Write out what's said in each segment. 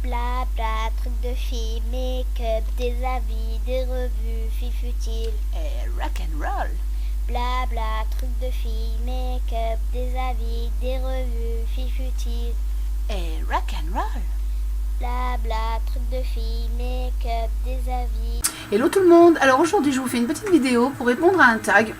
Blabla, truc de filles, make-up, des avis, des revues, filles futiles. Et rock'n'roll. Blabla, truc de filles, make-up, des avis, des revues, filles futiles. Et rock'n'roll. Blabla, truc de filles, make-up, des avis. Hello tout le monde. Alors aujourd'hui je vous fais une petite vidéo pour répondre à un tag.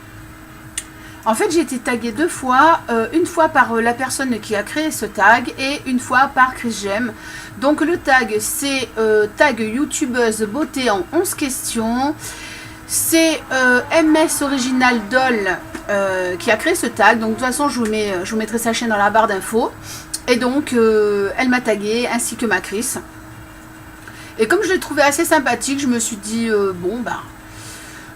En fait j'ai été taguée deux fois, une fois par la personne qui a créé ce tag et une fois par Chris Gem. Donc le tag c'est tag youtubeuse beauté en 11 questions. C'est MS Original Doll qui a créé ce tag. Donc de toute façon je vous mettrai sa chaîne dans la barre d'infos. Et donc elle m'a tagué ainsi que ma Chris. Et comme je l'ai trouvé assez sympathique, je me suis dit bon bah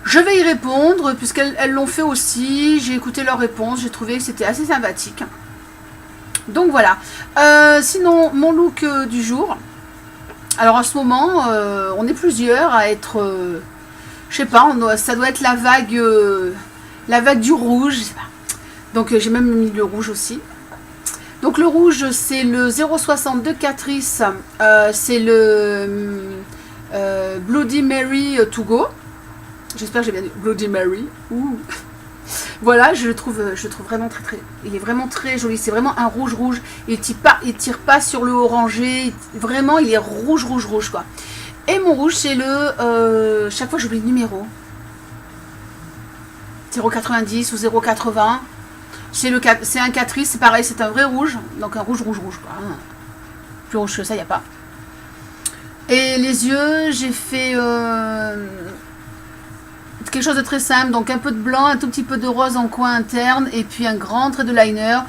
je vais y répondre puisqu'elles l'ont fait aussi. J'ai écouté leurs réponses, j'ai trouvé que c'était assez sympathique. Donc voilà. Sinon mon look du jour. Alors en ce moment on est plusieurs à être je sais pas, ça doit être la vague du rouge, je sais pas. Donc j'ai même mis le rouge aussi. Donc le rouge c'est le 062 Catrice, c'est le Bloody Mary to go. J'espère que j'ai bien dit Bloody Mary. Ouh. Voilà, je le trouve vraiment il est vraiment très joli. C'est vraiment un rouge. Il tire pas sur le orangé. Vraiment, il est rouge quoi. Et mon rouge c'est le chaque fois j'oublie le numéro. 0,90 ou 0,80. C'est un Catrice, c'est pareil, c'est un vrai rouge. Donc un rouge quoi. Plus rouge que ça, il n'y a pas. Et les yeux, j'ai fait quelque chose de très simple. Donc un peu de blanc, un tout petit peu de rose en coin interne. Et puis un grand trait de liner.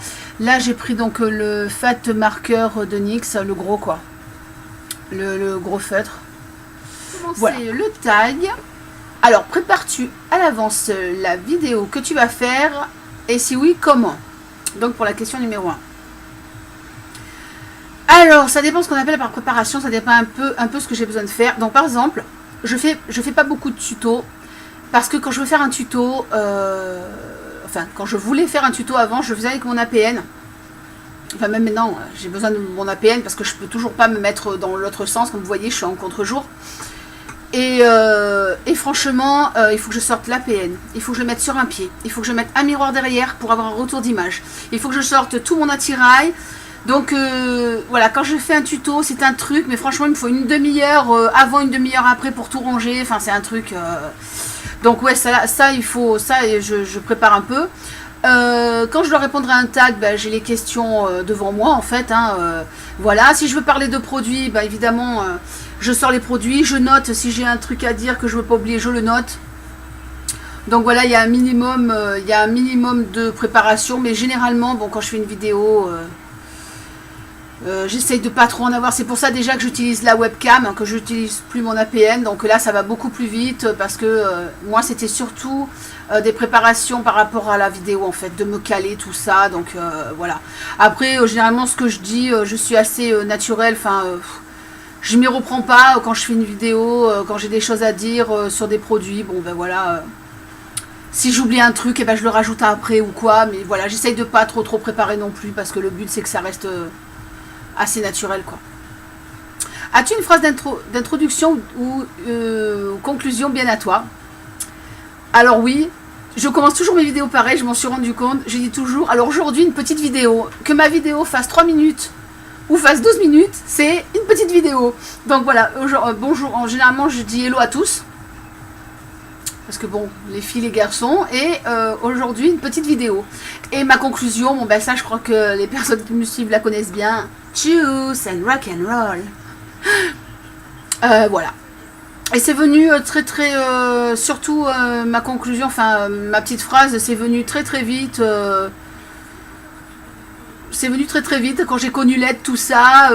Là, j'ai pris donc le Fat Marker de NYX, le gros quoi. Le gros feutre. Voilà le tag. Alors, prépares-tu à l'avance la vidéo que tu vas faire? Et si oui, comment? Donc pour la question numéro 1. Alors, ça dépend ce qu'on appelle par préparation, ça dépend un peu ce que j'ai besoin de faire. Donc par exemple, je fais pas beaucoup de tutos, parce que quand je veux faire un tuto, enfin quand je voulais faire un tuto avant, je le faisais avec mon APN. Enfin même maintenant, j'ai besoin de mon APN parce que je peux toujours pas me mettre dans l'autre sens. Comme vous voyez, je suis en contre-jour. Et franchement, il faut que je sorte l'APN, il faut que je le mette sur un pied, il faut que je mette un miroir derrière pour avoir un retour d'image, il faut que je sorte tout mon attirail. Donc voilà, quand je fais un tuto, c'est un truc, mais franchement il me faut une demi-heure avant, une demi-heure après pour tout ranger, enfin c'est un truc. Donc ouais, ça il faut, ça je prépare un peu. Quand je dois répondre à un tag, ben, j'ai les questions devant moi en fait. Voilà, si je veux parler de produits, ben, évidemment, je sors les produits, je note si j'ai un truc à dire que je ne veux pas oublier, je le note. Donc voilà, il y a un minimum de préparation, mais généralement, bon, quand je fais une vidéo, j'essaye de pas trop en avoir. C'est pour ça déjà que j'utilise la webcam, que j'utilise plus mon APN. Donc là, ça va beaucoup plus vite parce que moi, c'était surtout des préparations par rapport à la vidéo en fait, de me caler tout ça. Donc voilà. Après, généralement, ce que je dis, je suis assez naturelle. Enfin, je m'y reprends pas quand je fais une vidéo, quand j'ai des choses à dire sur des produits. Bon, ben voilà. Si j'oublie un truc, et ben je le rajoute après ou quoi. Mais voilà, j'essaye de pas trop préparer non plus parce que le but c'est que ça reste assez naturel quoi. As-tu une phrase d'introduction ou conclusion bien à toi? Alors oui, je commence toujours mes vidéos pareil, je m'en suis rendu compte. Je dis toujours, alors aujourd'hui une petite vidéo, que ma vidéo fasse 3 minutes ou fasse 12 minutes, c'est une petite vidéo. Donc voilà, bonjour, généralement je dis hello à tous. Parce que bon, les filles, les garçons, et aujourd'hui une petite vidéo. Et ma conclusion, bon ben ça je crois que les personnes qui me suivent la connaissent bien. Juice and rock'n'roll. Voilà. Et c'est venu surtout ma conclusion, enfin ma petite phrase, c'est venu très vite. C'est venu très vite quand j'ai connu l'aide, tout ça.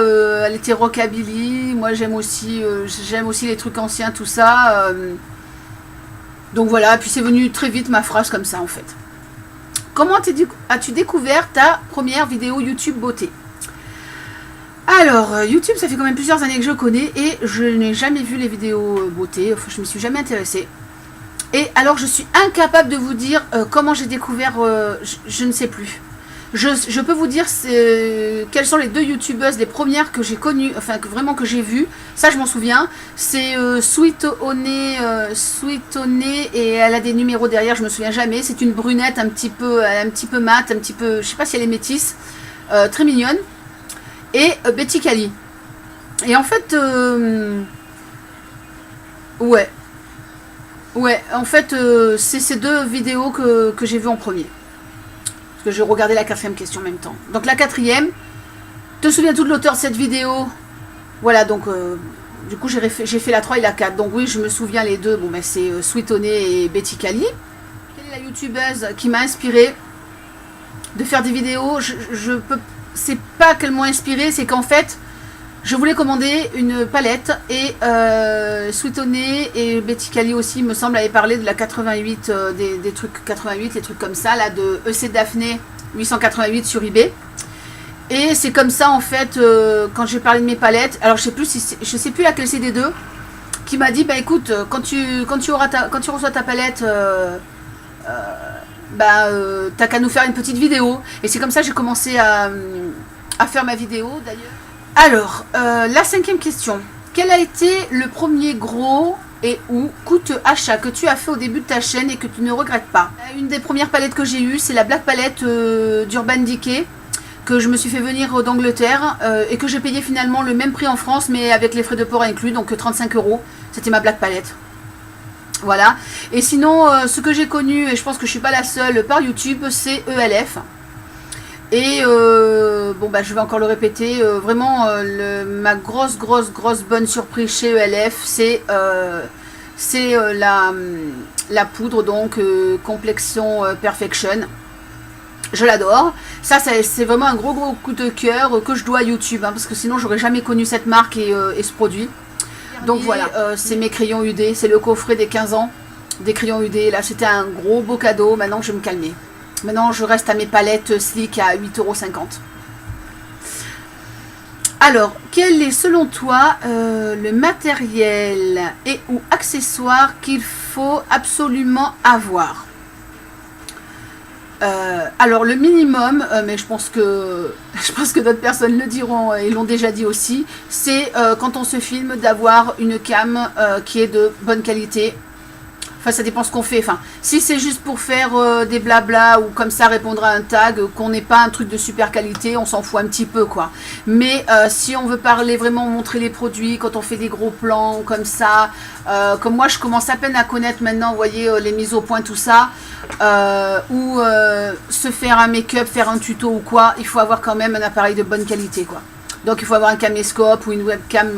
Elle était rockabilly. Moi j'aime aussi les trucs anciens, tout ça. Donc voilà, puis c'est venu très vite ma phrase comme ça en fait. Comment as-tu découvert ta première vidéo YouTube beauté? Alors, YouTube, ça fait quand même plusieurs années que je connais et je n'ai jamais vu les vidéos beauté, enfin, je ne m'y suis jamais intéressée. Et alors, je suis incapable de vous dire comment j'ai découvert, je ne sais plus. Je peux vous dire quelles sont les 2 youtubeuses, les premières que j'ai connues, enfin vraiment que j'ai vues, ça je m'en souviens. C'est Sweet Honey et elle a des numéros derrière, je me souviens jamais. C'est une brunette un petit peu mate, un petit peu, je sais pas si elle est métisse, très mignonne. Et Betty Cali. Et en fait, ouais, en fait, c'est ces 2 vidéos que j'ai vues en premier. Que j'ai regardé la 4e question en même temps. Donc la 4e, te souviens-tu de l'auteur de cette vidéo? Voilà, donc du coup j'ai fait la 3 et la 4. Donc oui, je me souviens les 2. Bon, ben c'est Sweet Honey et Betty Cali. Quelle est la youtubeuse qui m'a inspiré de faire des vidéos? C'est pas qu'elle m'a inspiré, c'est qu'en fait, je voulais commander une palette et Sweet Honey et Betty Cali aussi, me semble, avaient parlé de la 88, des trucs 88, les trucs comme ça, là, de EC Daphné 888 sur eBay. Et c'est comme ça, en fait, quand j'ai parlé de mes palettes, alors je sais plus laquelle c'est des 2, qui m'a dit, bah écoute, quand tu reçois ta palette, t'as qu'à nous faire une petite vidéo. Et c'est comme ça que j'ai commencé à faire ma vidéo, d'ailleurs. Alors, la 5e question. Quel a été le premier gros et ou coût achat que tu as fait au début de ta chaîne et que tu ne regrettes pas? Une des premières palettes que j'ai eues, c'est la Black Palette d'Urban Decay, que je me suis fait venir d'Angleterre et que j'ai payé finalement le même prix en France, mais avec les frais de port inclus, donc 35 €. C'était ma Black Palette. Voilà. Et sinon, ce que j'ai connu, et je pense que je suis pas la seule par YouTube, c'est ELF. Et bon bah je vais encore le répéter, vraiment ma grosse bonne surprise chez ELF, c'est la poudre, donc Complexion Perfection. Je l'adore. Ça c'est vraiment un gros coup de cœur que je dois à YouTube, hein, parce que sinon j'aurais jamais connu cette marque et ce produit. Donc voilà, c'est mes crayons UD, c'est le coffret des 15 ans des crayons UD. Là c'était un gros beau cadeau, maintenant je vais me calmer. Maintenant, je reste à mes palettes Slick à 8,50 €. Alors, quel est selon toi le matériel et ou accessoire qu'il faut absolument avoir? Alors, le minimum, mais je pense que d'autres personnes le diront et l'ont déjà dit aussi, c'est quand on se filme d'avoir une cam qui est de bonne qualité. Enfin, ça dépend ce qu'on fait. Enfin, si c'est juste pour faire des blabla ou comme ça répondre à un tag, qu'on n'ait pas un truc de super qualité, on s'en fout un petit peu, quoi. Mais si on veut parler vraiment, montrer les produits, quand on fait des gros plans comme ça, comme moi, je commence à peine à connaître maintenant, vous voyez, les mises au point, tout ça, ou se faire un make-up, faire un tuto ou quoi, il faut avoir quand même un appareil de bonne qualité, quoi. Donc, il faut avoir un caméscope ou une webcam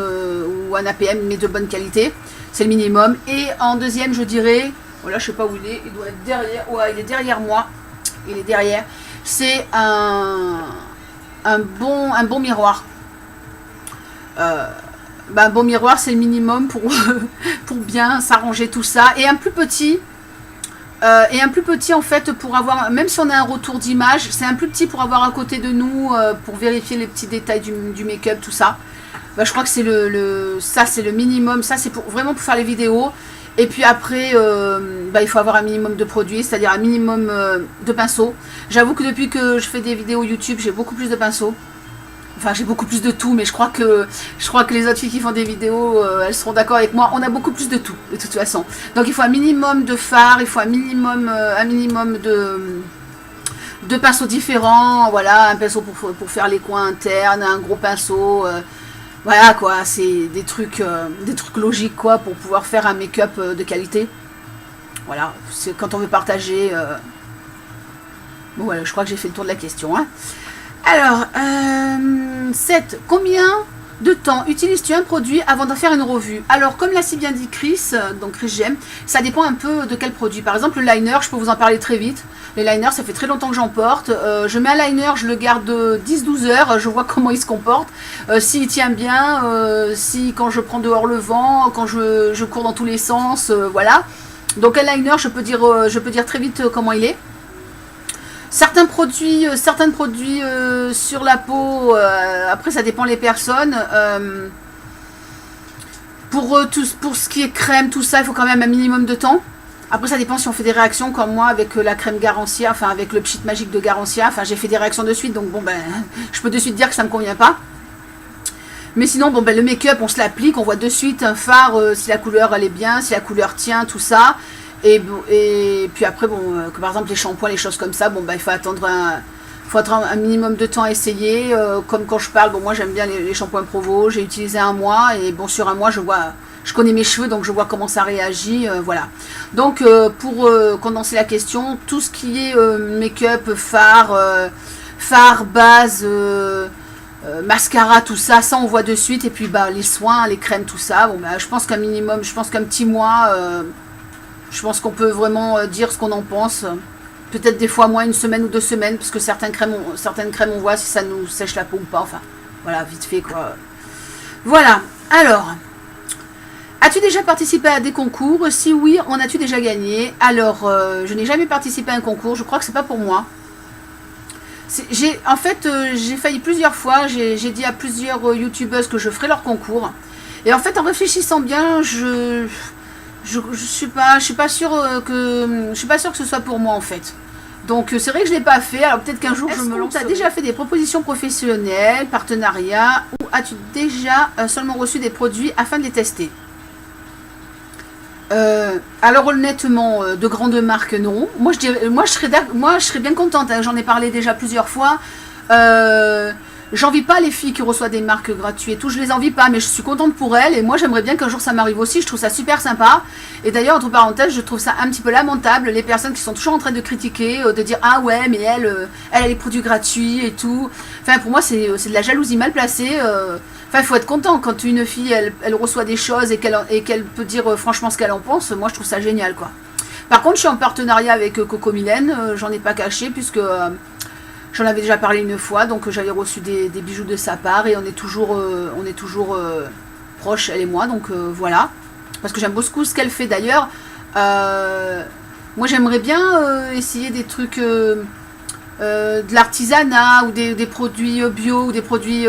ou un APM, mais de bonne qualité. C'est le minimum. Et en deuxième, je dirais, voilà, je sais pas où il est, il doit être derrière, ouais, il est derrière moi, il est derrière, c'est un bon miroir. Un bon miroir, c'est le minimum pour, pour bien s'arranger tout ça. Et un plus petit, en fait, pour avoir, même si on a un retour d'image, c'est un plus petit pour avoir à côté de nous, pour vérifier les petits détails du make-up, tout ça. Bah, je crois que c'est ça c'est le minimum, ça c'est vraiment pour faire les vidéos. Et puis après, il faut avoir un minimum de produits, c'est-à-dire un minimum de pinceaux. J'avoue que depuis que je fais des vidéos YouTube, j'ai beaucoup plus de pinceaux. Enfin, j'ai beaucoup plus de tout, mais je crois que les autres filles qui font des vidéos, elles seront d'accord avec moi. On a beaucoup plus de tout, de toute façon. Donc il faut un minimum de fard, il faut un minimum de pinceaux différents. Voilà, un pinceau pour faire les coins internes, un gros pinceau. Voilà quoi, c'est des trucs logiques quoi pour pouvoir faire un make-up de qualité. Voilà, c'est quand on veut partager. Bon voilà, je crois que j'ai fait le tour de la question. Hein. Alors, 7. Combien de temps utilises-tu un produit avant d'en faire une revue? Alors, comme l'a si bien dit Chris, donc Chris GM, ça dépend un peu de quel produit. Par exemple, le liner, je peux vous en parler très vite. Les liners, ça fait très longtemps que j'en porte. Je mets un liner, je le garde 10-12 heures, je vois comment il se comporte. S'il tient bien, si quand je prends dehors le vent, quand je cours dans tous les sens, voilà. Donc un liner, je peux dire très vite comment il est. Certains produits sur la peau, après ça dépend les personnes. Pour ce qui est crème, tout ça, il faut quand même un minimum de temps. Après, ça dépend si on fait des réactions comme moi avec la crème Garancia, enfin avec le pchit magique de Garancia. Enfin, j'ai fait des réactions de suite, donc bon, ben, je peux de suite dire que ça me convient pas. Mais sinon, bon, ben, le make-up, on se l'applique, on voit de suite un fard, si la couleur elle est bien, si la couleur tient, tout ça. Et puis après, bon, que par exemple les shampoings, les choses comme ça, bon, ben, il faut attendre un minimum de temps à essayer. Comme quand je parle, bon, moi j'aime bien les shampoings Provo, j'ai utilisé un mois, et bon, sur un mois, je connais mes cheveux, donc je vois comment ça réagit, voilà. Donc, pour condenser la question, tout ce qui est make-up, fard, base, mascara, tout ça, ça on voit de suite. Et puis, bah, les soins, les crèmes, tout ça, bon, bah, je pense qu'un minimum, je pense qu'un petit mois, je pense qu'on peut vraiment dire ce qu'on en pense. Peut-être des fois moins, une semaine ou 2 semaines, parce que certaines crèmes, on voit si ça nous sèche la peau ou pas, enfin, voilà, vite fait, quoi. Voilà, alors... As-tu déjà participé à des concours? Si oui, en as-tu déjà gagné? Alors, je n'ai jamais participé à un concours, je crois que c'est pas pour moi. En fait, j'ai failli plusieurs fois, j'ai dit à plusieurs youtubeuses que je ferais leur concours. Et en fait, en réfléchissant bien, je suis pas sûre que ce soit pour moi en fait. Donc c'est vrai que je l'ai pas fait. Alors peut-être qu'un jour je me lance. Tu as déjà fait des propositions professionnelles, partenariats, ou as-tu déjà seulement reçu des produits afin de les tester? Alors honnêtement, de grandes marques, non. Moi je serais bien contente, hein. J'en ai parlé déjà plusieurs fois. J'envie pas les filles qui reçoivent des marques gratuites et tout, je les envie pas, mais je suis contente pour elles, et moi j'aimerais bien qu'un jour ça m'arrive aussi, je trouve ça super sympa. Et d'ailleurs, entre parenthèses, je trouve ça un petit peu lamentable, les personnes qui sont toujours en train de critiquer, de dire ah ouais, mais elle a les produits gratuits et tout. Enfin, pour moi, c'est de la jalousie mal placée. Enfin, il faut être content quand une fille, elle reçoit des choses et qu'elle peut dire franchement ce qu'elle en pense. Moi, je trouve ça génial, quoi. Par contre, je suis en partenariat avec Coco Mylène, j'en ai pas caché, puisque... j'en avais déjà parlé une fois, donc j'avais reçu des bijoux de sa part, et on est toujours proches, elle et moi, donc voilà. Parce que j'aime beaucoup ce qu'elle fait d'ailleurs. Moi j'aimerais bien essayer des trucs, de l'artisanat, ou des produits bio, ou des produits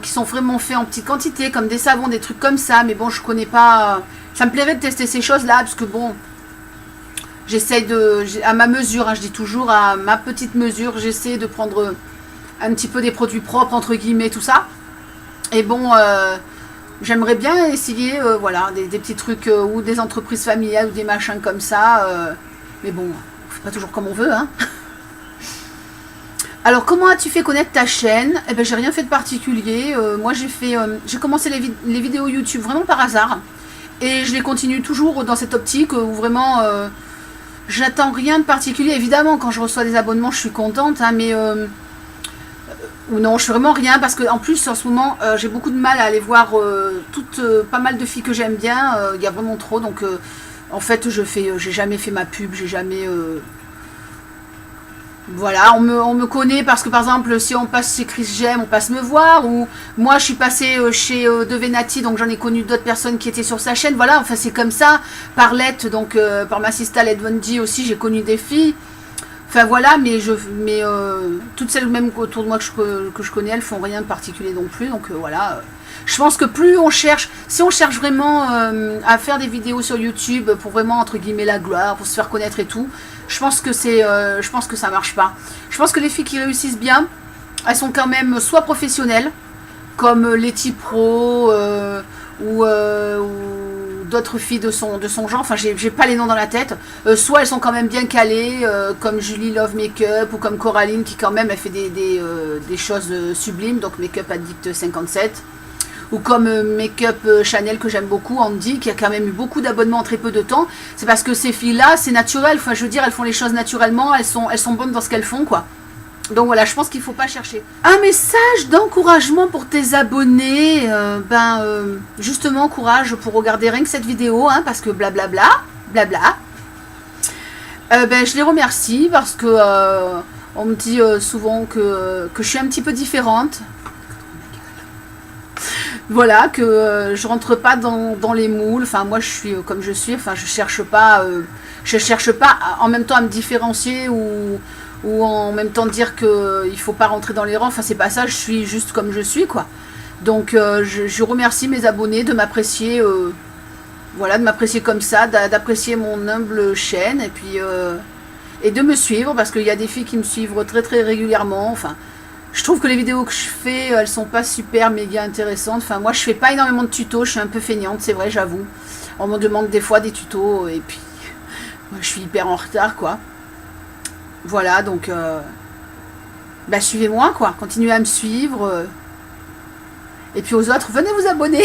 qui sont vraiment faits en petite quantité, comme des savons, des trucs comme ça, mais bon, je connais pas. Ça me plairait de tester ces choses-là, parce que bon... J'essaye à ma mesure, hein, je dis toujours à ma petite mesure, j'essaie de prendre un petit peu des produits propres, entre guillemets, tout ça. Et bon, j'aimerais bien essayer, voilà, des petits trucs, ou des entreprises familiales, ou des machins comme ça. Mais bon, on fait pas toujours comme on veut, hein. Alors, comment as-tu fait connaître ta chaîne? Eh ben, j'ai rien fait de particulier. Moi, j'ai commencé les vidéos YouTube vraiment par hasard. Et je les continue toujours dans cette optique où vraiment... j'attends rien de particulier. Évidemment, quand je reçois des abonnements, je suis contente, hein, mais ou non, je fais vraiment rien, parce que en plus, en ce moment, j'ai beaucoup de mal à aller voir pas mal de filles que j'aime bien. Il y a vraiment trop, donc en fait, j'ai jamais fait ma pub, j'ai jamais... Voilà, on me connaît parce que par exemple, si on passe chez Chris Gem, on passe me voir, ou moi je suis passée chez De Venati, donc j'en ai connu d'autres personnes qui étaient sur sa chaîne, voilà, enfin c'est comme ça. Par Let, donc par ma sista Let Bundy aussi, j'ai connu des filles. Enfin voilà, mais toutes celles même autour de moi que je connais, elles font rien de particulier non plus, donc voilà. Je pense que plus on cherche, si on cherche vraiment à faire des vidéos sur YouTube pour vraiment entre guillemets la gloire, pour se faire connaître et tout, je pense que ça marche pas. Je pense que les filles qui réussissent bien, elles sont quand même soit professionnelles, comme Letty Pro ou d'autres filles de son genre, enfin j'ai pas les noms dans la tête, soit elles sont quand même bien calées, comme Julie Love Makeup, ou comme Coraline qui quand même elle fait des choses sublimes, donc Makeup Addict 57, ou comme Make-up Chanel que j'aime beaucoup, Andy, qui a quand même eu beaucoup d'abonnements en très peu de temps. C'est parce que ces filles-là, c'est naturel, enfin je veux dire, elles font les choses naturellement, elles sont bonnes dans ce qu'elles font, quoi. Donc voilà, je pense qu'il ne faut pas chercher. Un message d'encouragement pour tes abonnés, justement, courage pour regarder rien que cette vidéo, hein, parce que blablabla, blabla. Je les remercie parce que on me dit souvent que je suis un petit peu différente. Voilà, que je rentre pas dans les moules. Enfin, moi, je suis comme je suis. Enfin, je cherche pas en même temps à me différencier ou en même temps dire qu'il faut pas rentrer dans les rangs. Enfin, c'est pas ça. Je suis juste comme je suis, quoi. Donc, je remercie mes abonnés de m'apprécier voilà, de m'apprécier comme ça, d'apprécier mon humble chaîne et puis et de me suivre parce qu'il y a des filles qui me suivent très très régulièrement. Enfin, je trouve que les vidéos que je fais, elles sont pas super méga intéressantes. Enfin, moi, je fais pas énormément de tutos, je suis un peu feignante, c'est vrai, j'avoue. On me demande des fois des tutos et puis moi, je suis hyper en retard, quoi. Voilà, donc bah, suivez-moi, quoi. Continuez à me suivre. Et puis aux autres, venez vous abonner.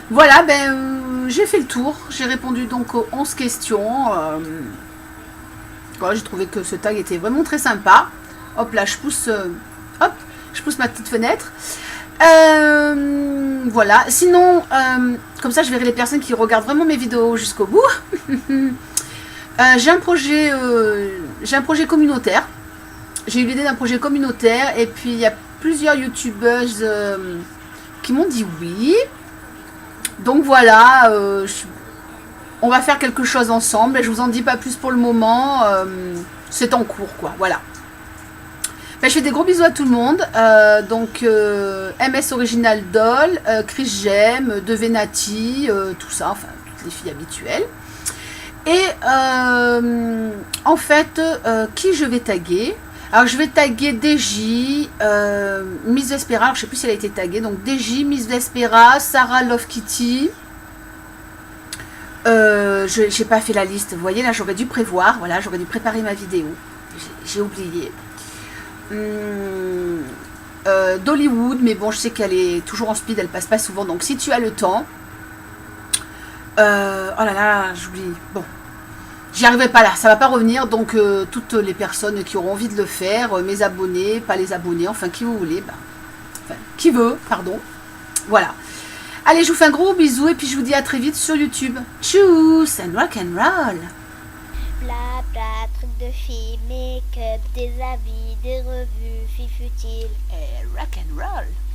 Voilà, ben j'ai fait le tour. J'ai répondu donc aux 11 questions. Voilà, j'ai trouvé que ce tag était vraiment très sympa. Hop là, je pousse ma petite fenêtre. Voilà, sinon, comme ça je verrai les personnes qui regardent vraiment mes vidéos jusqu'au bout. J'ai un projet communautaire. J'ai eu l'idée d'un projet communautaire et puis il y a plusieurs youtubeuses qui m'ont dit oui. Donc voilà, on va faire quelque chose ensemble. Je vous en dis pas plus pour le moment. C'est en cours, quoi. Voilà. Ben, je fais des gros bisous à tout le monde. Donc MS Original Doll, Chris Gem, Devenati, tout ça, enfin toutes les filles habituelles. Et en fait, qui je vais taguer? Alors je vais taguer DJ, Miss Vespera, alors je sais plus si elle a été taguée, donc DJ, Miss Vespera, Sarah Love Kitty. J'ai pas fait la liste, vous voyez là j'aurais dû prévoir, voilà j'aurais dû préparer ma vidéo, j'ai oublié. Dollywood, mais bon je sais qu'elle est toujours en speed, elle passe pas souvent, donc si tu as le temps. Oh là là, j'oublie, bon. J'y arriverai pas là, ça va pas revenir, donc toutes les personnes qui auront envie de le faire, mes abonnés, pas les abonnés, enfin qui vous voulez, bah, enfin, qui veut, pardon, voilà. Allez, je vous fais un gros bisou et puis je vous dis à très vite sur YouTube. Tchuss and rock and roll. Bla bla, trucs de filles, make-up, des avis, des revues, filles futiles Et rock and roll.